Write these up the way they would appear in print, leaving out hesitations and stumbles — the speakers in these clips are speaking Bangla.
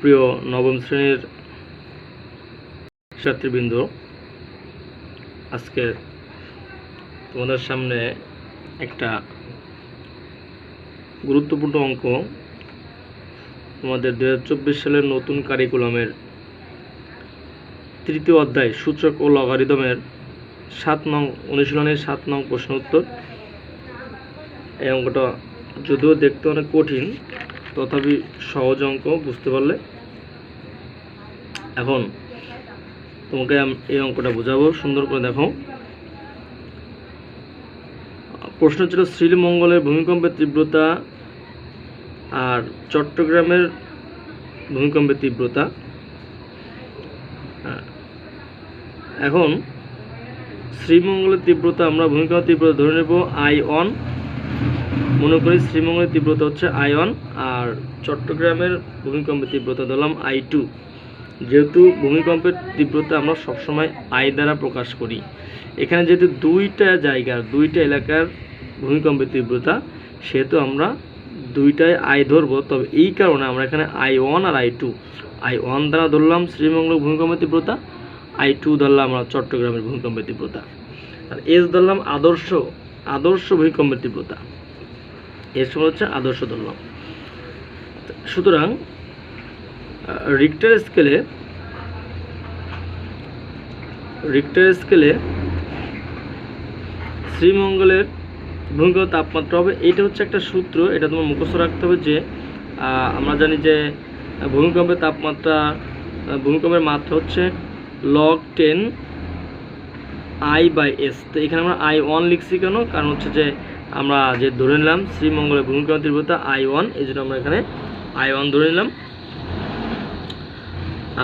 প্রিয় নবম শ্রেণীর ছাত্রীবৃন্দ, আজকে তোমাদের সামনে একটা গুরুত্বপূর্ণ অঙ্ক, তোমাদের 2024 সালের নতুন কারিকুলামের তৃতীয় অধ্যায় সূচক ও লগারিদমের 7 নং অনুশীলনের 7 নং প্রশ্ন উত্তর। এই অঙ্কটা যদিও দেখতে অনেক কঠিন, তথাপি সহজ অঙ্ক, বুঝতে পারলে। এখন তোমাকে এই অঙ্কটা বোঝাবো, সুন্দর করে দেখো। প্রশ্ন ছিল শ্রীমঙ্গলের ভূমিকম্পের তীব্রতা আর চট্টগ্রামের ভূমিকম্পের তীব্রতা। এখন শ্রীমঙ্গলের তীব্রতা, আমরা ভূমিকম্পের তীব্রতা ধরে নেব I1, মনে করি শ্রীমঙ্গলের তীব্রতা হচ্ছে I1, আর চট্টগ্রামের ভূমিকম্পের তীব্রতা ধরলাম I2। যেহেতু ভূমিকম্পের তীব্রতা আমরা সবসময় I দ্বারা প্রকাশ করি, এখানে যেহেতু দুইটা এলাকার ভূমিকম্পের তীব্রতা, সেহেতু আমরা দুইটায় I ধরবো। তবে এই কারণে আমরা এখানে I1 আর I1 দ্বারা ধরলাম শ্রীমঙ্গলের ভূমিকম্পের তীব্রতা, I2 ধরলাম আমরা চট্টগ্রামের ভূমিকম্পের তীব্রতা, আর S ধরলাম আদর্শ ভূমিকম্পের তীব্রতা। এর সময় হচ্ছে আদর্শ ধরলাম। সুতরাং রিক্টার স্কেলে শ্রীমঙ্গলের ভূমিকম্পের তাপমাত্রা হবে, এটা হচ্ছে একটা সূত্র, এটা তোমার মুখস্থ রাখতে হবে যে আমরা জানি যে ভূমিকম্পের ভূমিকম্পের মাত্রা হচ্ছে log 10 I/S। তো এখানে আমরা I1 লিখছি কেন? কারণ হচ্ছে যে আমরা যে ধরে নিলাম শ্রীমঙ্গলের ভূমিকম্পের তীব্রতা I1, এই জন্য আমরা এখানে I1 ধরে নিলাম।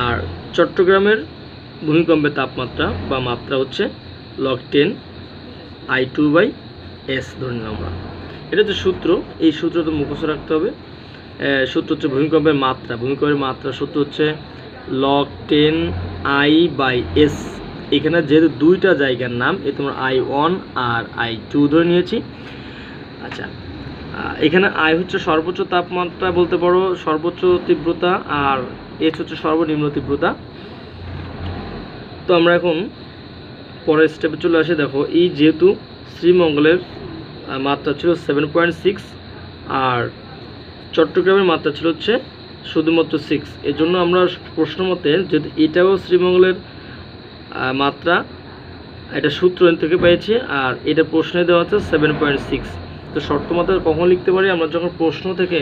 আর চট্টগ্রামের ভূমিকম্পের তাপমাত্রা বা মাত্রা হচ্ছে log 10 I2/S ধরে নিলাম আমরা। এটা হচ্ছে সূত্র, এই সূত্র তো মুখস্থ রাখতে হবে। সূত্র হচ্ছে ভূমিকম্পের মাত্রা সূত্র হচ্ছে log 10 I/S। এখানে যেহেতু দুইটা জায়গার নাম, এই তোমরা I1 আর I2 ধরে নিয়েছি। আচ্ছা, এখানে I হচ্ছে সর্বোচ্চ তাপমাত্রা বলতে পারো, সর্বোচ্চ তীব্রতা, আর S হচ্ছে সর্বনিম্ন তীব্রতা। তো আমরা এখন পরের স্টেপে চলে আসি। দেখো, এই যেহেতু শ্রীমঙ্গলের মাত্রা ছিল 7.6 আর চট্টগ্রামের মাত্রা ছিল হচ্ছে শুধুমাত্র 6, এর জন্য আমরা প্রশ্ন মতে যদি এটাও শ্রীমঙ্গলের মাত্রা, এটা সূত্র থেকে পেয়েছি, আর এটা প্রশ্নে দেওয়া আছে 7.6। তো শর্ত মাত্রা কখন লিখতে পারি? আমরা যখন প্রশ্ন থেকে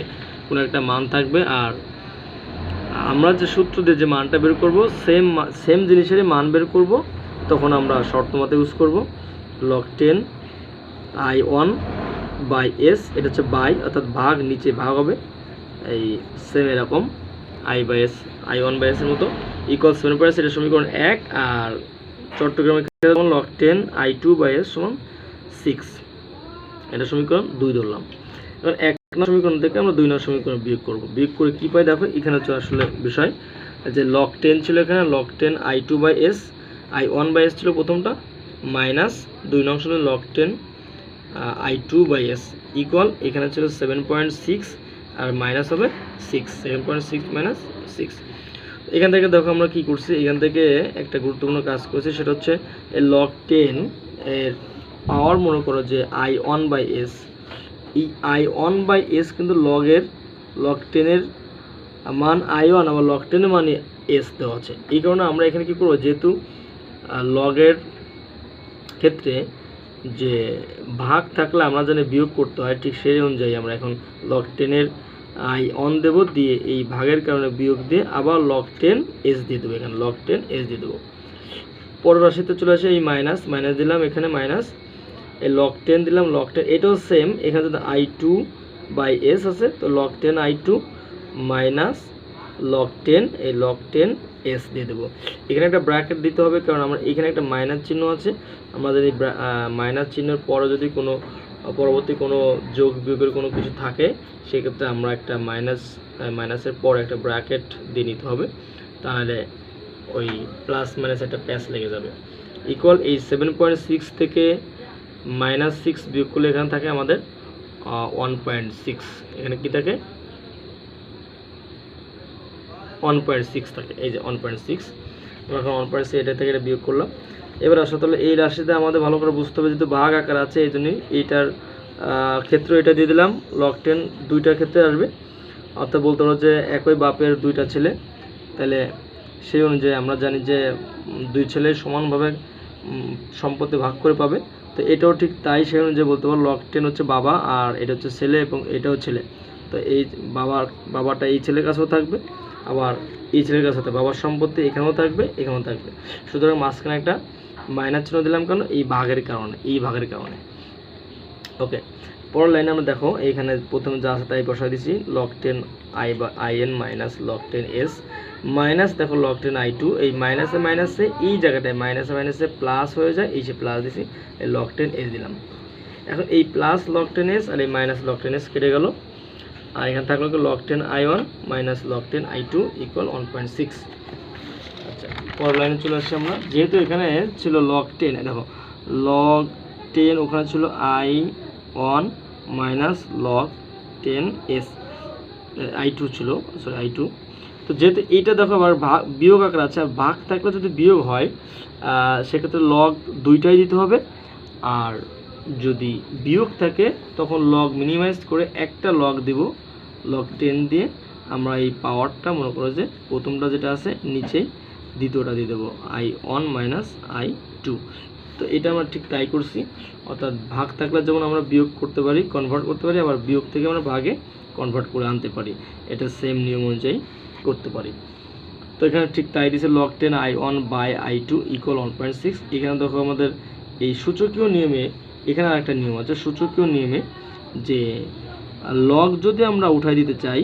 কোনো একটা মান থাকবে, আর আমরা যে সূত্র দিয়ে যে মানটা বের করব, সেম জিনিসেরই মান বের করব, তখন আমরা শর্ত মতে ইউজ করব log 10 I1/S। এটা হচ্ছে বাই, অর্থাৎ ভাগ, নিচে ভাগ হবে, এই সেম এরকম I/S, I1/S এর মতো ইকুয়াল 7.6। এটা সমীকরণ 1। আর চট্টগ্রামের ক্ষেত্রে log 10 I2/S সমান 6, এটা সমীকরণ 2 ধরলাম। এবার 1 নং সমীকরণ থেকে আমরা 2 নং সমীকরণ বিয়োগ করব। বিয়োগ করে কি পাই দেখো, এখানে হচ্ছে আসলে বিষয় যে log 10 ছিল, এখানে log 10 I2/S, I1/S ছিল প্রথমটা, মাইনাস 2 নং ছিল log 10 I2/S ইকুয়াল, এখানে ছিল 7.6 আর মাইনাস হবে 6, 7.6 মাইনাস 6। এখান থেকে দেখো আমরা কি করছি, এখান থেকে একটা গুরুত্বপূর্ণ কাজ করছি, সেটা হচ্ছে এই log 10 এর পাওয়ার মনে করো যে I1/S। এই I1/S কিন্তু log 10 এর মান I1, আবার log 10 এর মানে S দেওয়া আছে। এই কারণে আমরা এখানে কি করব, যেহেতু লগের ক্ষেত্রে যে ভাগ থাকলে আমরা জানি বিয়োগ করতে হয়, ঠিক সেই অনুযায়ী আমরা এখন log 10 এর I1 দেব, দিয়ে এই ভাগের কারণে বিয়োগ দিয়ে আবার log 10 S দিয়ে দেবো, এখানে log 10 S দিয়ে দেবো। পরের রাশিতে চলে আসে এই মাইনাস দিলাম, এখানে মাইনাস, এই log 10 দিলাম, log 10 এটাও সেম, এখানে যদি I2/S আছে, তো log 10 I2 মাইনাস log 10, এই log 10 S দিয়ে দেবো। এখানে একটা ব্র্যাকেট দিতে হবে, কারণ আমরা এখানে একটা মাইনাস চিহ্ন আছে, আমাদের এই মাইনাস চিহ্নের পরে যদি কোনো পরবর্তী কোনো যোগ বিয়োগের কোনো কিছু থাকে, সেক্ষেত্রে আমরা একটা মাইনাসের পর একটা ব্র্যাকেট দিয়ে নিতে হবে, তাহলে ওই প্লাস মাইনাস একটা প্যাচ লেগে যাবে। ইকুয়াল এই 7.6 থেকে -6 বিয়োগ করলে এখানে থাকে আমাদের 1.6, এখানে কি থাকে 1.6 থাকে, এই যে 1.6, আমরা এখন 1.6 এটা থেকে এটা বিয়োগ করলাম। এবার আসলে তাহলে এই রাশিতে আমাদের ভালো করে বুঝতে হবে, যেহেতু ভাগ আকার আছে এই জন্যই এইটার ক্ষেত্রে এটা দিয়ে দিলাম, log 10 দুইটার ক্ষেত্রে আসবে, অর্থাৎ বলতে পারো যে একই বাপের দুইটা ছেলে, তাহলে সেই অনুযায়ী আমরা জানি যে দুই ছেলে সমানভাবে সম্পত্তি ভাগ করে পাবে। তো এটাও ঠিক তাই, সেই অনুযায়ী বলতে পারো log 10 হচ্ছে বাবা আর এটা হচ্ছে ছেলে এবং এটাও ছেলে। তো এই বাবাটা এই ছেলের কাছেও থাকবে, আবার এই ছেলের কাছে থাকবে, বাবার সম্পত্তি এখানেও থাকবে এখানেও থাকবে। সুতরাং মাঝখানে একটা মাইনাস চিহ্ন দিলাম কেন? এই ভাগের কারণে। ওকে, পরের লাইনে আমরা দেখো এইখানে প্রথমে যা আছে তাই বসাই দিছি, log 10 i বা in minus log 10 s minus দেখো log 10 i2, এই মাইনাসে এই জায়গাটায় মাইনাসে প্লাস হয়ে যায়, এই যে প্লাস দিছি, এই log 10 s দিলাম। এখন এই প্লাস log 10 s আর এই মাইনাস log 10 s কেটে গেল, আর এখানে থাকলো log 10 i1 minus log 10 i2 equal 1.6। আচ্ছা, পরের লাইনে চলে আসছি আমরা, যেহেতু এখানে ছিল log 10, দেখো log 10 ওখানে ছিল i1 minus log 10 s, i2 ছিল, সরি i2। তো যেহেতু এইটা দেখো আবার বিয়োগ আকার আছে, আর ভাগ থাকলে যদি বিয়োগ হয় সেক্ষেত্রে log দুইটাই দিতে হবে, আর যদি বিয়োগ থাকে তখন log মিনিমাইজ করে একটা log দিব, log 10 দিয়ে আমরা এই পাওয়ারটা মনে করো যে প্রথমটা যেটা আছে নিচেই দ্বিতীয়টা দিয়ে দেবো, i1 মাইনাস i2। তো এটা আমরা ঠিক তাই করছি, অর্থাৎ ভাগ থাকলে যেমন আমরা বিয়োগ করতে পারি, কনভার্ট করতে পারি, আবার বিয়োগ থেকে আমরা ভাগে কনভার্ট করে আনতে পারি, এটা সেম নিয়ম অনুযায়ী করতে পারি। তো এখানে ঠিক তাই দিয়েছে, log 10 i1 by i2 equal 1.6। এখানে দেখো আমাদের এই সূচকীয় নিয়মে, এখানে আরেকটা নিয়ম আছে সূচকীয় নিয়মে, যে লগ যদি আমরা উঠাই দিতে চাই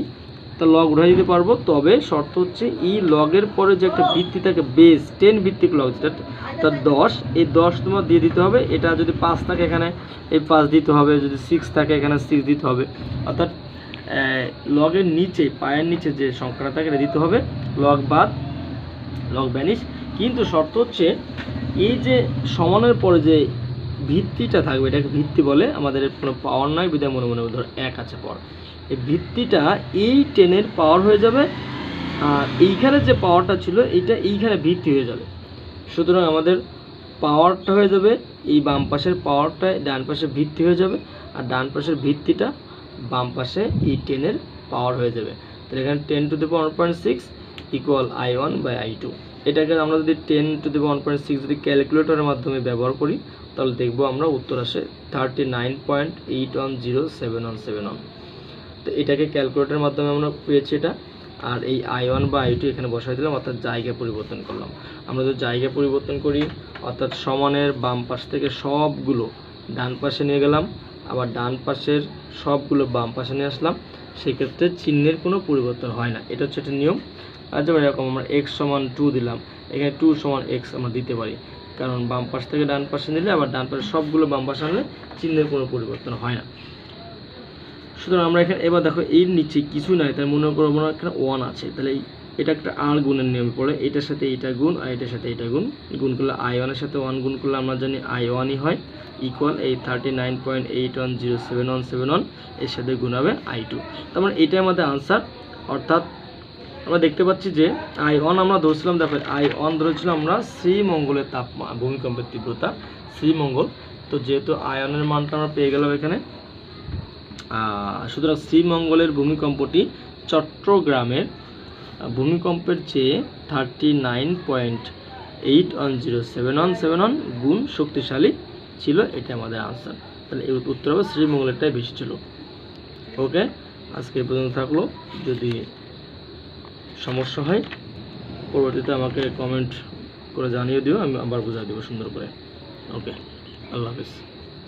তা লগ উঠাই দিতে পারবো, তবে শর্ত হচ্ছে এই লগের পরে যে একটা ভিত্তি থাকে বেস 10 ভিত্তিক লগ, যেটা তার 10, এই 10 তোমার দিয়ে দিতে হবে। এটা যদি 5 থাকে এখানে এই 5 দিতে হবে, যদি 6 থাকে এখানে 6 দিতে হবে, অর্থাৎ লগের নিচে পায়ের নিচে যে সংখ্যাটা থাকে এটা দিতে হবে, লগ বাদ লগ ভ্যানিশ। কিন্তু শর্ত হচ্ছে এই যে সমানের পরে যে ভিত্তিটা থাকবে, এটাকে ভিত্তি বলে, আমাদের কোনো পাওয়ার নয় বিধায় মনে মনে ধর 1 আছে পর, এই ভিত্তিটা এই 10 পাওয়ার হয়ে যাবে, আর এইখানে যে পাওয়ারটা ছিল এইটা এইখানে ভিত্তি হয়ে যাবে। সুতরাং আমাদের পাওয়ারটা হয়ে যাবে এই বাম পাশের পাওয়ারটা ডান পাশে ভিত্তি হয়ে যাবে, আর ডান পাশের ভিত্তিটা বাম পাশে এই 10 পাওয়ার হয়ে যাবে। তাহলে এখানে 10 to the power 1.6 equal i1 by i2। এটাকে আমরা যদি 10 টু দি পাওয়ার 1.6 যদি ক্যালকুলেটরের মাধ্যমে ব্যবহার করি তাহলে দেখবো আমরা উত্তর আসে 39.810717। তো এটাকে ক্যালকুলেটরের মাধ্যমে আমরা পেয়েছি এটা, আর এই i1 বা i2 এখানে বসাই দিলাম, অর্থাৎ জায়গা পরিবর্তন করলাম। আমরা যদি জায়গা পরিবর্তন করি, অর্থাৎ সমানের বাম পাশ থেকে সবগুলো ডান পাশে নিয়ে গেলাম, আবার ডান পাশের সবগুলো বাম পাশে নিয়ে আসলাম, সেক্ষেত্রে চিহ্নের কোনো পরিবর্তন হয় না। এটা হচ্ছে একটা নিয়ম। আর যেমন এরকম আমরা x সমান 2 দিলাম, এখানে 2 সমান x আমরা দিতে পারি, কারণ বাম পাশ থেকে ডান পাশে নিলে আবার ডান পাশে সবগুলো বাম পাশে আনলে চিহ্নের কোনো পরিবর্তন হয় না। সুতরাং আমরা এখানে এবার দেখো এর নিচে কিছু নাই, তাই মনে করবো না এখানে 1 আছে, তাহলে এটা একটা আর গুণের নিয়ম পড়ে, এটার সাথে এটা গুণ আর এটার সাথে এটা গুণ করলে i1 এর সাথে 1 গুণ করলে আমরা জানি i1ই হয়, ইকুয়াল এই 39.810717 এর সাথে গুণ হবে i2। তার মানে এটাই আমাদের আনসার। অর্থাৎ আমরা দেখতে পাচ্ছি যে i1 আমরা ধরছিলাম, দেখো i1 ধরেছিলাম আমরা শ্রীমঙ্গলের তাপমান, ভূমিকম্পের তীব্রতা শ্রীমঙ্গল। তো যেহেতু i1 এর মানটা আমরা পেয়ে গেলাম এখানে, সুতরাং শ্রীমঙ্গলের ভূমিকম্পটি চট্টগ্রামের ভূমিকম্পের চেয়ে 39.810717 গুণ শক্তিশালী ছিল, এটা আমাদের আনসার। তাহলে এই উত্তর হবে শ্রীমঙ্গলেরটাই বেশি ছিল। ওকে, আজকে এই পর্যন্ত থাকলো। যদি সমস্যা হয় পরবর্তীতে আমাকে কমেন্ট করে জানিয়ে দিও, আমি আবার বুঝিয়ে দেবো সুন্দর করে। ওকে, আল্লাহ হাফিজ।